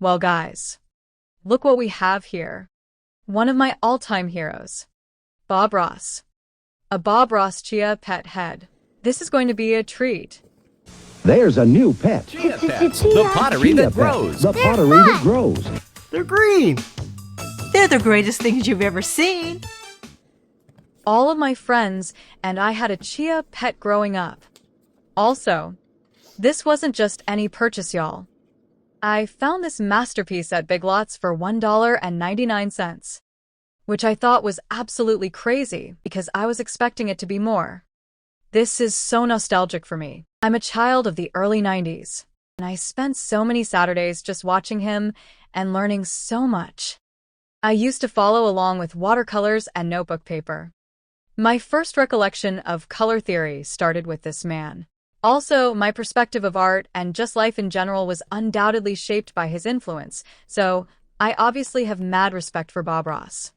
Well, guys, look what we have here. One of my all-time heroes, Bob Ross. A Bob Ross Chia Pet head. This is going to be a treat. There's a new pet. Chia Pets, the pottery that grows. The pottery that grows. They're green. They're the greatest things you've ever seen. All of my friends and I had a Chia Pet growing up. Also, this wasn't just any purchase, y'all. I found this masterpiece at Big Lots for $1.99, which I thought was absolutely crazy because I was expecting it to be more. This is so nostalgic for me. I'm a child of the early 90s, and I spent so many Saturdays just watching him and learning so much. I used to follow along with watercolors and notebook paper. My first recollection of color theory started with this man. Also, my perspective of art and just life in general was undoubtedly shaped by his influence, so I obviously have mad respect for Bob Ross.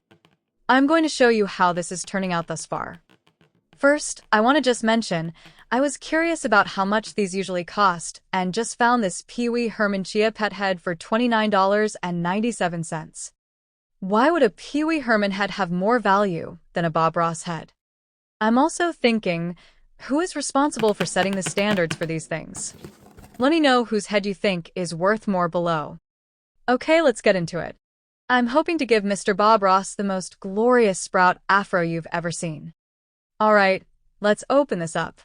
I'm going to show you how this is turning out thus far. First, I want to just mention, I was curious about how much these usually cost and just found this Pee Wee Herman Chia Pet head for $29.97. Why would a Pee Wee Herman head have more value than a Bob Ross head? I'm also thinking, who is responsible for setting the standards for these things? Let me know whose head you think is worth more below. Okay, let's get into it. I'm hoping to give Mr. Bob Ross the most glorious Sprout Afro you've ever seen. Alright, let's open this up.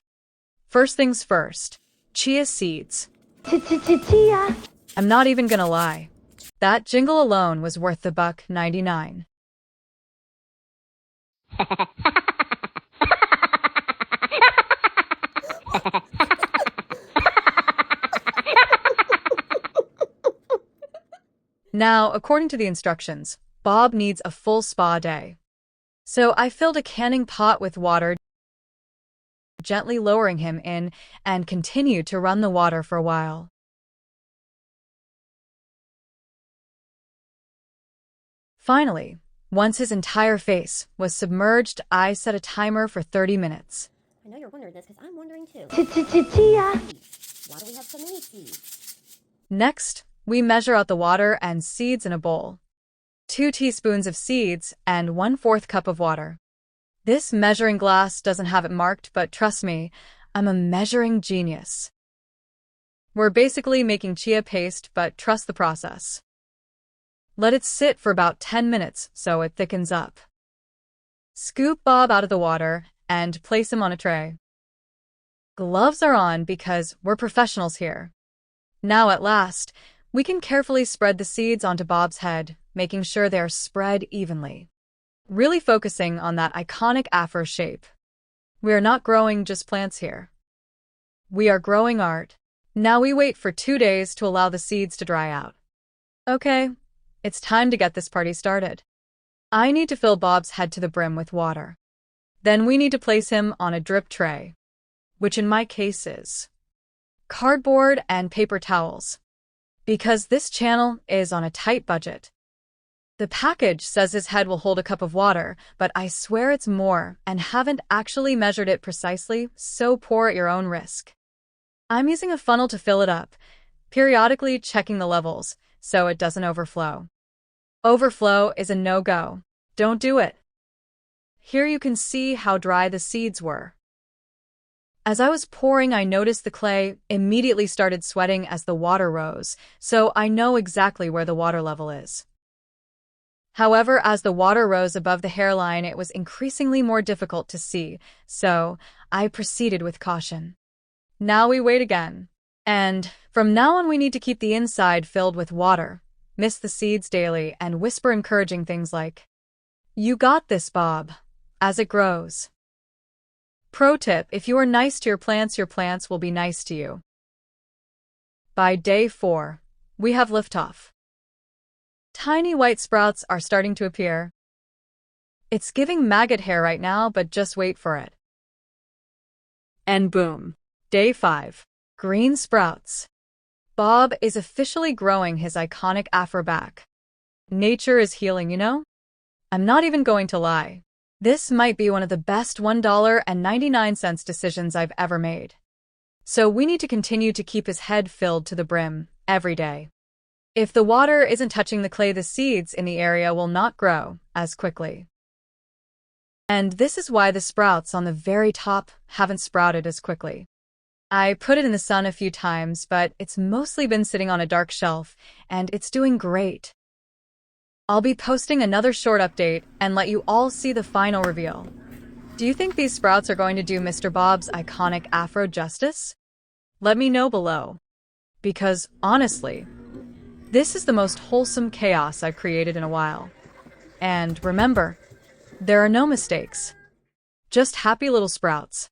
First things first, chia seeds. Chia. I'm not even gonna lie. That jingle alone was worth the $1.99. Now, according to the instructions, Bob needs a full spa day. So I filled a canning pot with water, gently lowering him in, and continued to run the water for a while. Finally, once his entire face was submerged, I set a timer for 30 minutes. I know you're wondering this because I'm wondering too. Chia. Why do we have so many seeds? Next, we measure out the water and seeds in a bowl. 2 teaspoons of seeds and 1/4 cup of water. This measuring glass doesn't have it marked, but trust me, I'm a measuring genius. We're basically making chia paste, but trust the process. Let it sit for about 10 minutes so it thickens up. Scoop Bob out of the water and place him on a tray. Gloves are on because we're professionals here. Now at last, we can carefully spread the seeds onto Bob's head, making sure they are spread evenly. Really focusing on that iconic afro shape. We are not growing just plants here. We are growing art. Now we wait for 2 days to allow the seeds to dry out. Okay, it's time to get this party started. I need to fill Bob's head to the brim with water. Then we need to place him on a drip tray, which in my case is cardboard and paper towels, because this channel is on a tight budget. The package says his head will hold a cup of water, but I swear it's more and haven't actually measured it precisely, so pour at your own risk. I'm using a funnel to fill it up, periodically checking the levels so it doesn't overflow. Overflow is a no-go. Don't do it. Here you can see how dry the seeds were. As I was pouring, I noticed the clay immediately started sweating as the water rose, so I know exactly where the water level is. However, as the water rose above the hairline, it was increasingly more difficult to see, so I proceeded with caution. Now we wait again. And from now on we need to keep the inside filled with water, mist the seeds daily, and whisper encouraging things like, "You got this, Bob," as it grows. Pro tip, if you are nice to your plants will be nice to you. By day 4, we have liftoff. Tiny white sprouts are starting to appear. It's giving maggot hair right now, but just wait for it. And boom. Day 5. Green sprouts. Bob is officially growing his iconic afro back. Nature is healing, you know? I'm not even going to lie. This might be one of the best $1.99 decisions I've ever made. So we need to continue to keep his head filled to the brim every day. If the water isn't touching the clay, the seeds in the area will not grow as quickly. And this is why the sprouts on the very top haven't sprouted as quickly. I put it in the sun a few times, but it's mostly been sitting on a dark shelf, and it's doing great. I'll be posting another short update and let you all see the final reveal. Do you think these sprouts are going to do Mr. Bob's iconic afro justice? Let me know below. Because, honestly, this is the most wholesome chaos I've created in a while. And remember, there are no mistakes. Just happy little sprouts.